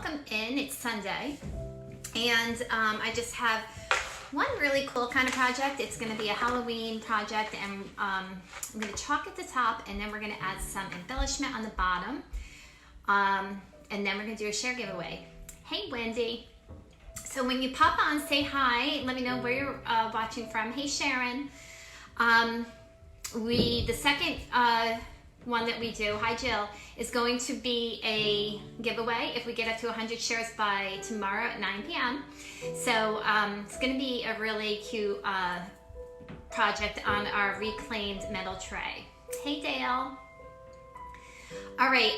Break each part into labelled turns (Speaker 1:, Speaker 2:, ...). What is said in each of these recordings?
Speaker 1: welcome in. It's Sunday, and I just have one really cool kind of project. It's going to be a Halloween project, and I'm going to chalk at the top, and then we're going to add some embellishment on the bottom, and then we're going to do a share giveaway. Hey, Wendy. So when you pop on, say hi. Let me know where you're watching from. Hey, Sharon. The second one that we do, hi Jill, is going to be a giveaway if we get up to 100 shares by tomorrow at 9 p.m. So it's going to be a really cute project on our reclaimed metal tray. Hey Dale. All right,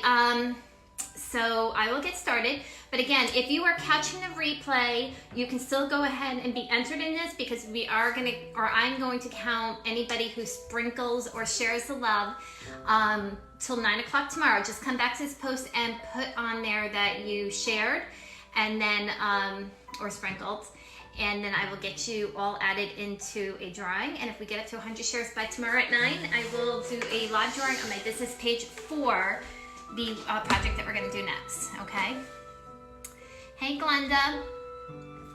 Speaker 1: so I will get started. But again, if you are catching the replay, you can still go ahead and be entered in this, because I'm going to count anybody who sprinkles or shares the love till 9 o'clock tomorrow. Just come back to this post and put on there that you shared and then or sprinkled, and then I will get you all added into a drawing. And if we get up to 100 shares by tomorrow at 9, I will do a live drawing on my business page for the project that we're going to do next. Okay. Hey, Glenda.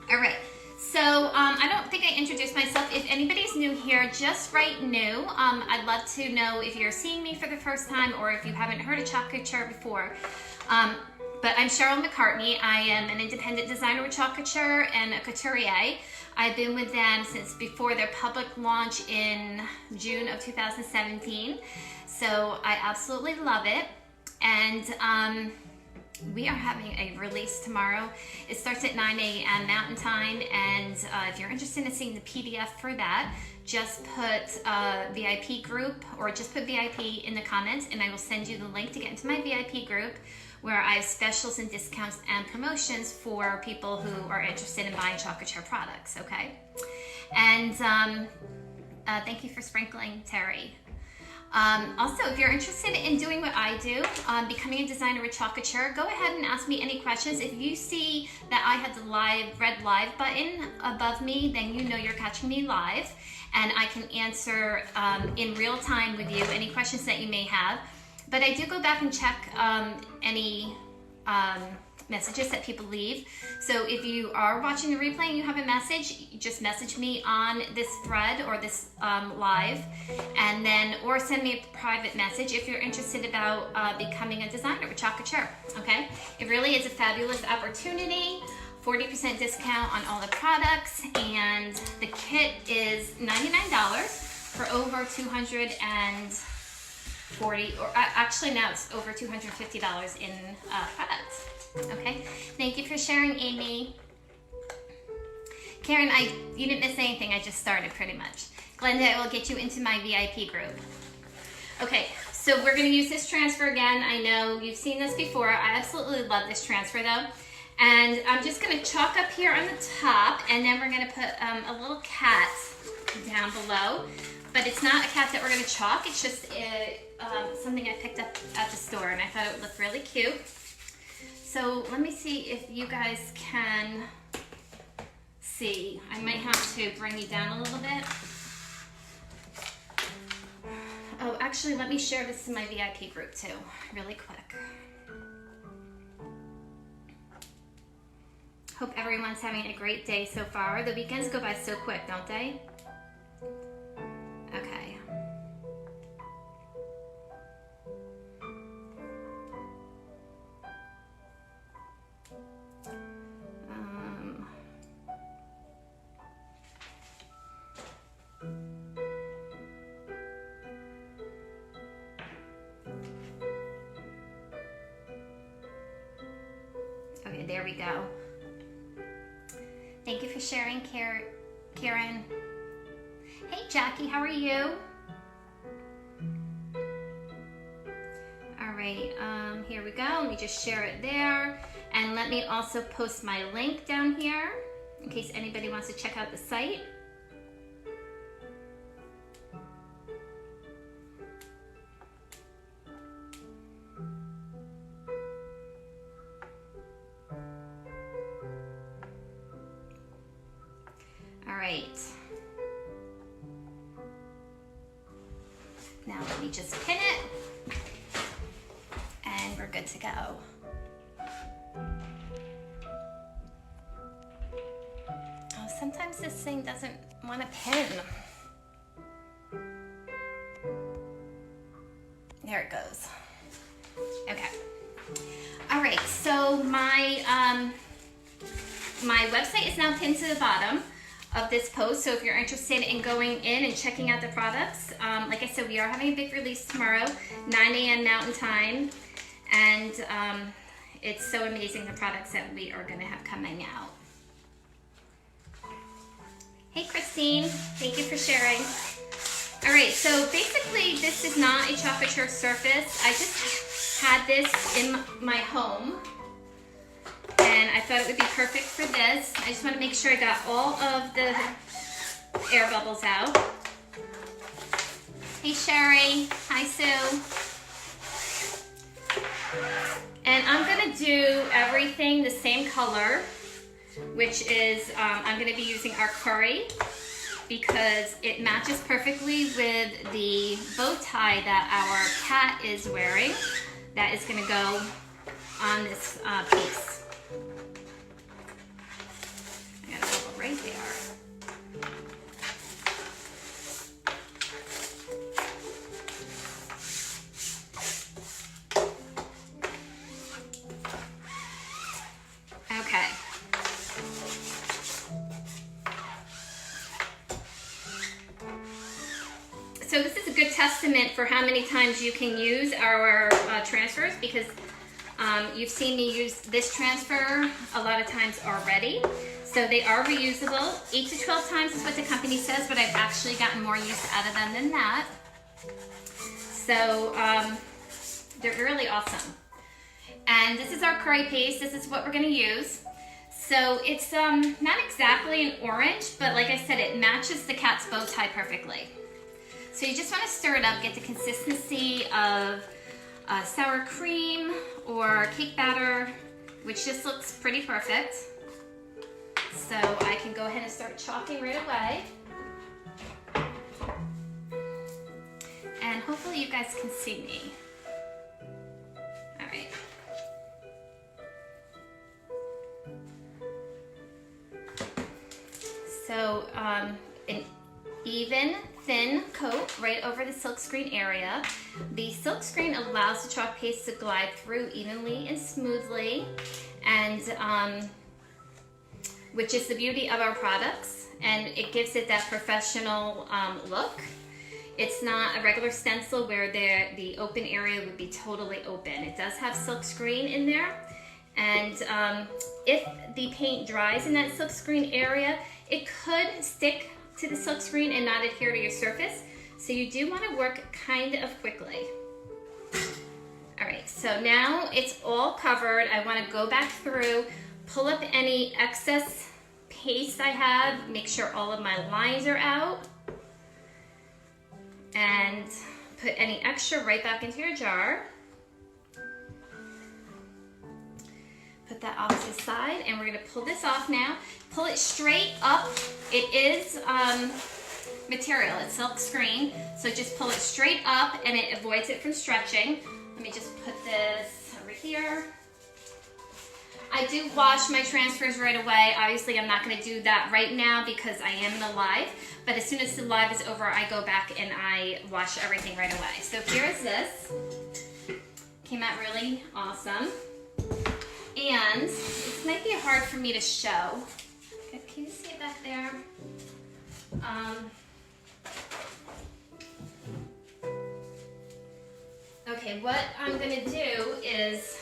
Speaker 1: All right, so I don't think I introduced myself. If anybody's new here, just write new. I'd love to know if you're seeing me for the first time or if you haven't heard of Chalk Couture before. But I'm Cheryl McCartney. I am an independent designer with Chalk Couture and a couturier. I've been with them since before their public launch in June of 2017. So I absolutely love it. And we are having a release tomorrow. It starts at 9 a.m. Mountain Time, and if you're interested in seeing the PDF for that, just put VIP group, or just put VIP in the comments, and I will send you the link to get into my VIP group, where I have specials and discounts and promotions for people who are interested in buying Chalk Couture products, okay? And thank you for sprinkling, Terry. Also, if you're interested in doing what I do, becoming a designer with Chalk Couture, go ahead and ask me any questions. If you see that I have the red live button above me, then you know you're catching me live, and I can answer in real time with you any questions that you may have. But I do go back and check any messages that people leave. So if you are watching the replay and you have a message, just message me on this thread or this live, and then, or send me a private message if you're interested about becoming a designer with Chalk Couture. Okay, it really is a fabulous opportunity. 40% discount on all the products, and the kit is $99 for over 240, or actually now it's over $250 in products. Okay, thank you for sharing, Amy. Karen, you didn't miss anything. I just started pretty much. Glenda, I will get you into my VIP group. Okay, so we're going to use this transfer again. I know you've seen this before. I absolutely love this transfer though. And I'm just going to chalk up here on the top, and then we're going to put a little cat down below. But it's not a cat that we're going to chalk. It's just something I picked up at the store, and I thought it would look really cute. So let me see if you guys can see. I might have to bring you down a little bit. Oh, actually, let me share this in my VIP group too, really quick. Hope everyone's having a great day so far. The weekends go by so quick, don't they? Okay. Okay, there we go. Thank you for sharing, Karen. Hey, Jackie, how are you? All right, here we go. Let me just share it there. And let me also post my link down here in case anybody wants to check out the site. All right. Now let me just pin it, and we're good to go. sometimes this thing doesn't want to pin. There it goes. Okay. All right, so my my website is now pinned to the bottom of this post, so if you're interested in going in and checking out the products, like I said, we are having a big release tomorrow, 9 a.m. Mountain Time, and it's so amazing the products that we are going to have coming out. Hey Christine, thank you for sharing. All right, so basically this is not a chocolate chip surface. I just had this in my home and I thought it would be perfect for this. I just want to make sure I got all of the air bubbles out. Hey Sherry, hi Sue. And I'm gonna do everything the same color, which is, I'm gonna be using our curry because it matches perfectly with the bow tie that our cat is wearing. That is gonna go on this piece. I got a bubble right there. Okay. So this is a good testament for how many times you can use our transfers, because you've seen me use this transfer a lot of times already. So they are reusable. 8 to 12 times is what the company says, but I've actually gotten more use out of them than that. So they're really awesome. And this is our curry paste. This is what we're gonna use. So it's not exactly an orange, but like I said, it matches the cat's bow tie perfectly. So you just want to stir it up, get the consistency of sour cream or cake batter, which just looks pretty perfect. So I can go ahead and start chalking right away. And hopefully you guys can see me. All right. So an even, thin coat right over the silkscreen area. The silkscreen allows the chalk paste to glide through evenly and smoothly, and which is the beauty of our products, and it gives it that professional look. It's not a regular stencil where the open area would be totally open. It does have silkscreen in there, and if the paint dries in that silkscreen area, it could stick to the silkscreen and not adhere to your surface. So you do want to work kind of quickly. All right, so now it's all covered. I want to go back through, pull up any excess paste I have, make sure all of my lines are out, and put any extra right back into your jar. Put that off to the side, and we're gonna pull this off now. Pull it straight up. It is material, it's silk screen, so just pull it straight up and it avoids it from stretching. Let me just put this over here. I do wash my transfers right away. Obviously, I'm not gonna do that right now because I am in a live, but as soon as the live is over, I go back and I wash everything right away. So here is this. Came out really awesome. And this might be hard for me to show. Can you see it back there? Okay, what I'm gonna do is,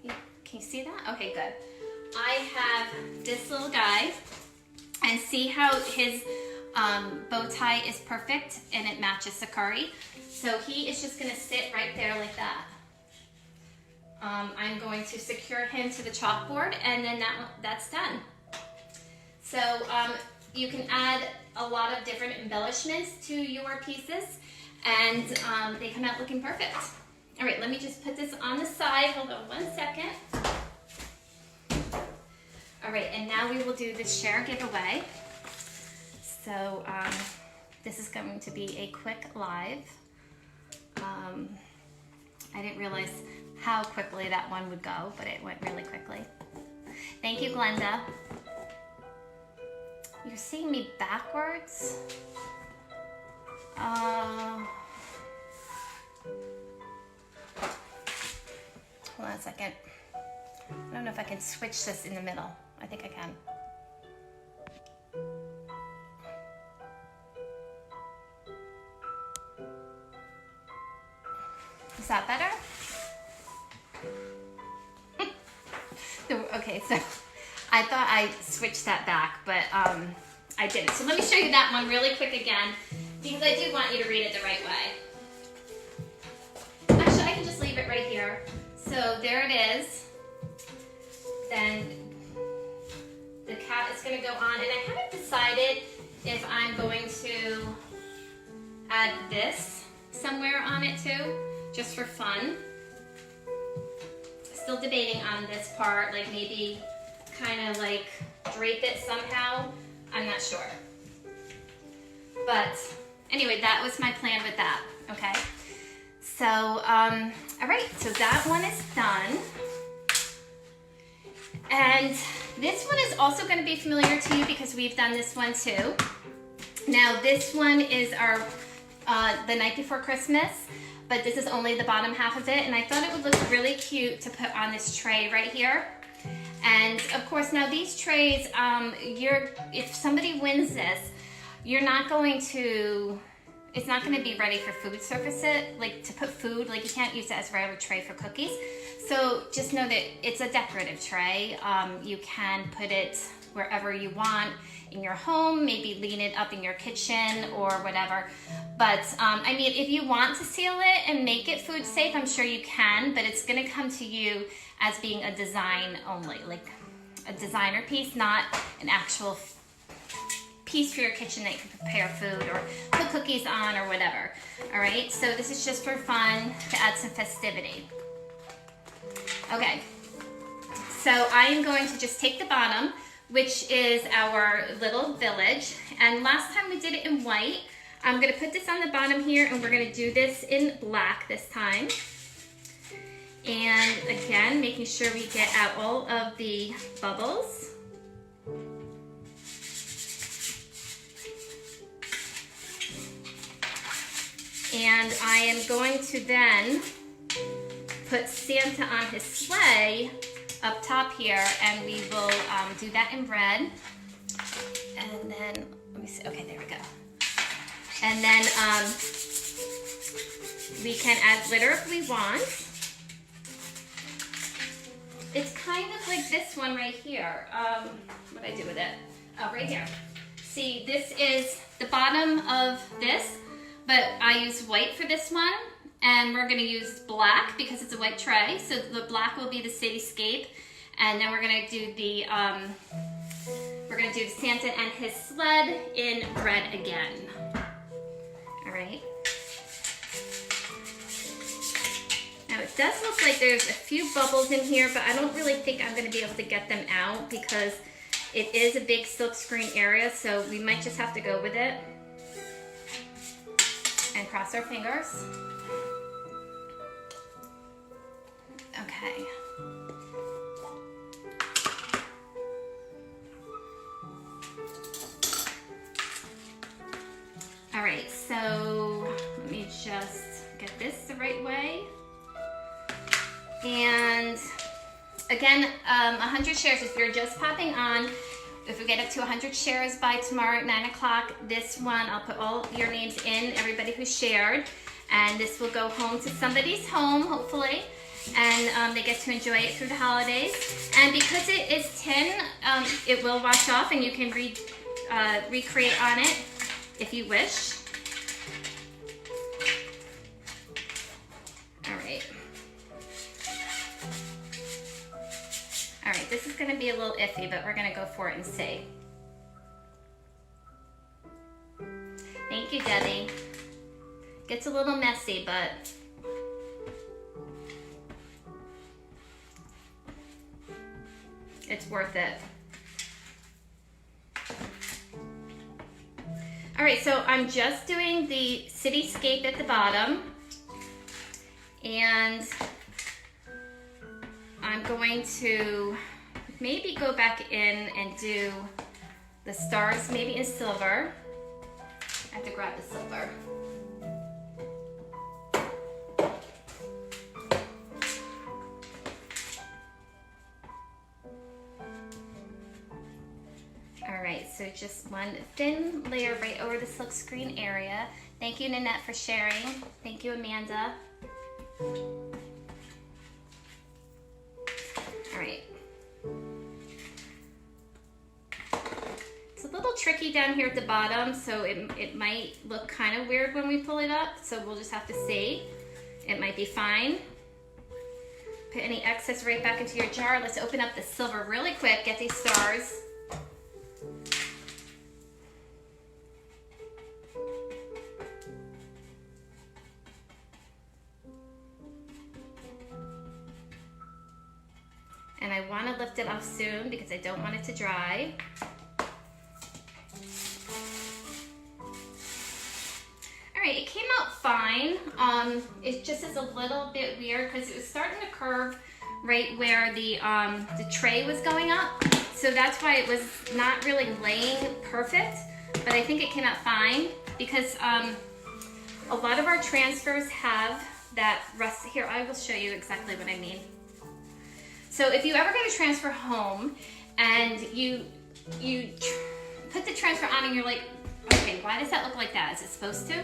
Speaker 1: can you see that? Okay, good. I have this little guy, and see how his bow tie is perfect and it matches the curry. So he is just gonna sit right there like that. I'm going to secure him to the chalkboard, and then that's done. So you can add a lot of different embellishments to your pieces, and they come out looking perfect. All right, let me just put this on the side. Hold on 1 second. All right, and now we will do the share giveaway. So this is going to be a quick live. I didn't realize how quickly that one would go, but it went really quickly. Thank you, Glenda. You're seeing me backwards? Hold on a second. I don't know if I can switch this in the middle. I think I can. Is that better? Okay, so I thought I switched that back, but I didn't. So let me show you that one really quick again, because I do want you to read it the right way. Actually, I can just leave it right here. So there it is. Then the cat is going to go on, and I haven't decided if I'm going to add this somewhere on it too, just for fun. Still debating on this part, like maybe kind of like drape it somehow. I'm not sure. But anyway, that was my plan with that, okay? So, all right, so that one is done. And this one is also going to be familiar to you because we've done this one too. Now, this one is our the night before Christmas, but this is only the bottom half of it, and I thought it would look really cute to put on this tray right here. And of course, now these trays, if somebody wins this, you're not going to, it's not going to be ready for food service, like to put food, like you can't use it as a regular tray for cookies. So just know that it's a decorative tray. You can put it wherever you want in your home, maybe lean it up in your kitchen or whatever. But I mean, if you want to seal it and make it food safe, I'm sure you can, but it's gonna come to you as being a design only, like a designer piece, not an actual piece for your kitchen that you can prepare food or put cookies on or whatever. All right, so this is just for fun to add some festivity. Okay, so I am going to just take the bottom, which is our little village. And last time we did it in white. I'm gonna put this on the bottom here, and we're gonna do this in black this time. And again, making sure we get out all of the bubbles. And I am going to then put Santa on his sleigh up top here, and we will do that in red. And then, let me see, okay, there we go. And then we can add glitter if we want. It's kind of like this one right here. What did I do with it? Oh, right here. See, this is the bottom of this, but I use white for this one. And we're gonna use black because it's a white tray. So the black will be the cityscape. And then we're gonna do the Santa and his sled in red again. All right. Now it does look like there's a few bubbles in here, but I don't really think I'm gonna be able to get them out because it is a big silk screen area, so we might just have to go with it and cross our fingers. Okay. All right, so let me just get this the right way. And again, 100 shares, if you're just popping on, if we get up to 100 shares by tomorrow at 9 o'clock, this one, I'll put all your names in, everybody who shared, and this will go home to somebody's home, hopefully, and they get to enjoy it through the holidays. And because it is tin, it will wash off, and you can recreate on it if you wish. All right. All right, this is gonna be a little iffy, but we're gonna go for it and see. Thank you, Debbie. Gets a little messy, but it's worth it. All right, so I'm just doing the cityscape at the bottom, and I'm going to maybe go back in and do the stars maybe in silver. I have to grab the silver. All right, so just one thin layer right over the silk screen area. Thank you, Nanette, for sharing. Thank you, Amanda. All right. It's a little tricky down here at the bottom, so it might look kind of weird when we pull it up, so we'll just have to see. It might be fine. Put any excess right back into your jar. Let's open up the silver really quick, get these stars. And I want to lift it off soon because I don't want it to dry. All right, it came out fine. It just is a little bit weird because it was starting to curve right where the tray was going up. So that's why it was not really laying perfect, but I think it came out fine because a lot of our transfers have that rust. Here, I will show you exactly what I mean. So if you ever get a transfer home and you put the transfer on and you're like, okay, why does that look like that? Is it supposed to?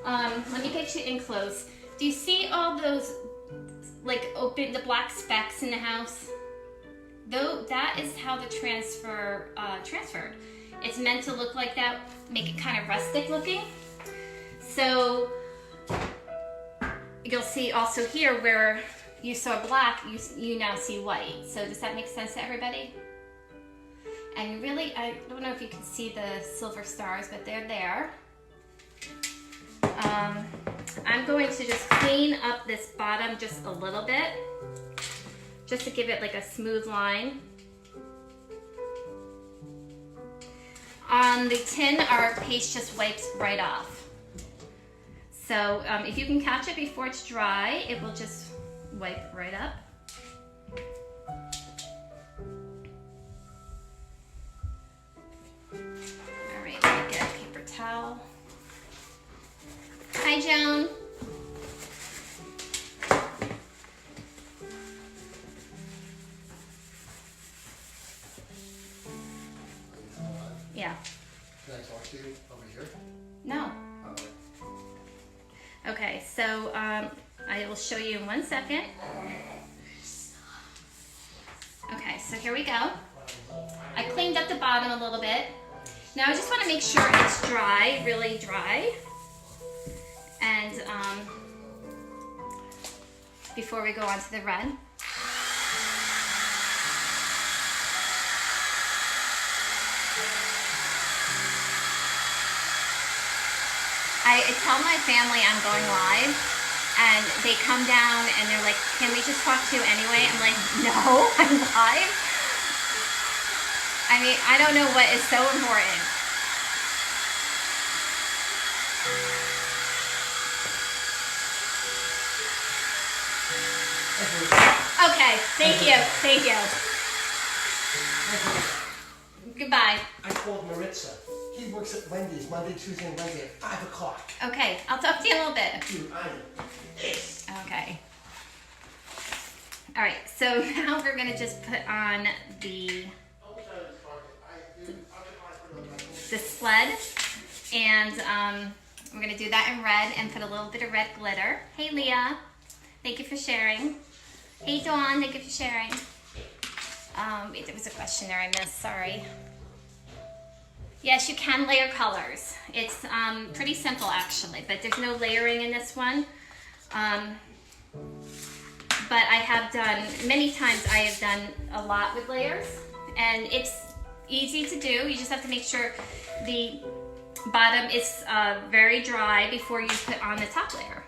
Speaker 1: Let me get you in close. Do you see all those like the black specks in the house? Though that is how the transfer transferred. It's meant to look like that, make it kind of rustic looking. So you'll see also here where you saw black, you now see white. So does that make sense to everybody? And really, I don't know if you can see the silver stars, but they're there. I'm going to just clean up this bottom just a little bit, just to give it like a smooth line. On the tin, our paste just wipes right off. So if you can catch it before it's dry, it will just wipe right up. All right, let me get a paper towel. Hi, Joan. Yeah.
Speaker 2: Can I talk to you over here?
Speaker 1: No. Okay, so I will show you in 1 second. Okay, so here we go. I cleaned up the bottom a little bit. Now I just want to make sure it's dry, really dry. And before we go on to the red. I tell my family I'm going live, and they come down and they're like, can we just talk to you anyway? I'm like, no, I'm live. I mean, I don't know what is so important. Okay, thank you, thank you. Goodbye.
Speaker 2: I called Maritza. He works at Wendy's Monday, Tuesday, and Wednesday at 5 o'clock.
Speaker 1: Okay, I'll talk to you in a little bit.
Speaker 2: Dude, I am pissed.
Speaker 1: Okay. All right, so now we're gonna just put on the sled, and we're gonna do that in red and put a little bit of red glitter. Hey, Leah, thank you for sharing. Hey, Dawn, thank you for sharing. Wait, there was a question there I missed, sorry. Yes, you can layer colors. It's pretty simple actually, but there's no layering in this one. But I have done, many times I have done a lot with layers, and it's easy to do. You just have to make sure the bottom is very dry before you put on the top layer.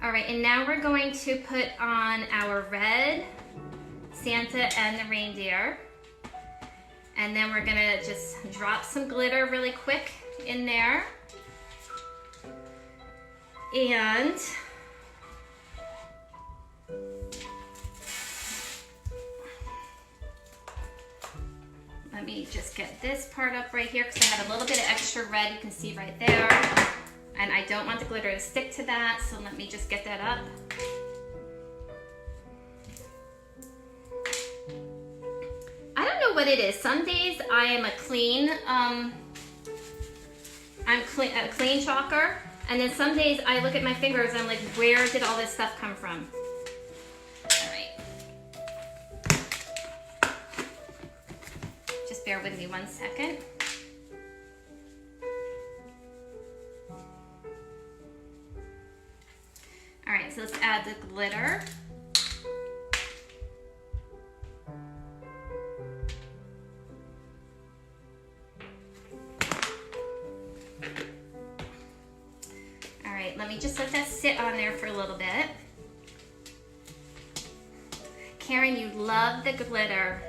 Speaker 1: All right, and now we're going to put on our red Santa and the reindeer. And then we're gonna just drop some glitter really quick in there. And let let me just get this part up right here because I have a little bit of extra red you can see right there. And I don't want the glitter to stick to that, so let me just get that up. I don't know what it is. Some days I am a clean chalker, and then some days I look at my fingers and I'm like, where did all this stuff come from? All right. Just bear with me 1 second. All right, so let's add the glitter. All right, let me just let that sit on there for a little bit. Karen, you love the glitter.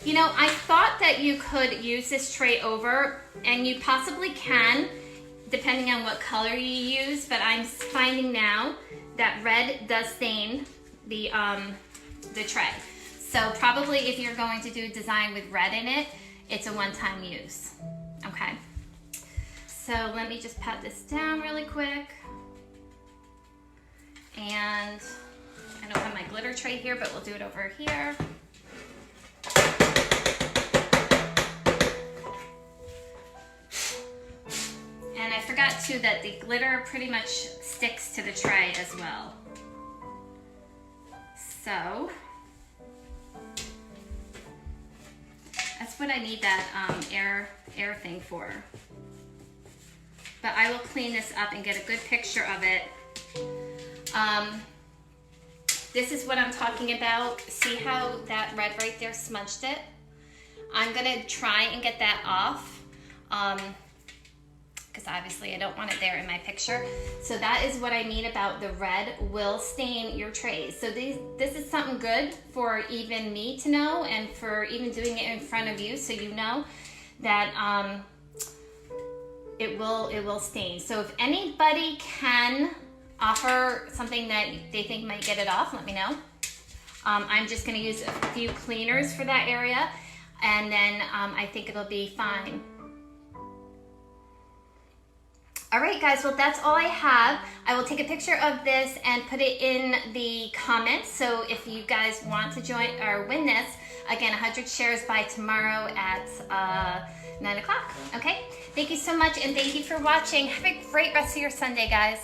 Speaker 1: You know, I thought that you could use this tray over, and you possibly can, depending on what color you use, but I'm finding now that red does stain the tray. So probably if you're going to do a design with red in it, it's a one-time use, okay? So let me just pat this down really quick. And I don't have my glitter tray here, but we'll do it over here. And I forgot too that the glitter pretty much sticks to the tray as well. So that's what I need that air thing for. But I will clean this up and get a good picture of it. This is what I'm talking about. See how that red right there smudged it? I'm gonna try and get that off. Because obviously I don't want it there in my picture. So that is what I mean about the red will stain your trays. So this is something good for even me to know, and for even doing it in front of you, so you know that it will stain. So if anybody can offer something that they think might get it off, let me know. I'm just gonna use a few cleaners for that area, and then I think it'll be fine. All right, guys, well, that's all I have. I will take a picture of this and put it in the comments. So if you guys want to join or win this, again, 100 shares by tomorrow at 9 o'clock, okay? Thank you so much, and thank you for watching. Have a great rest of your Sunday, guys.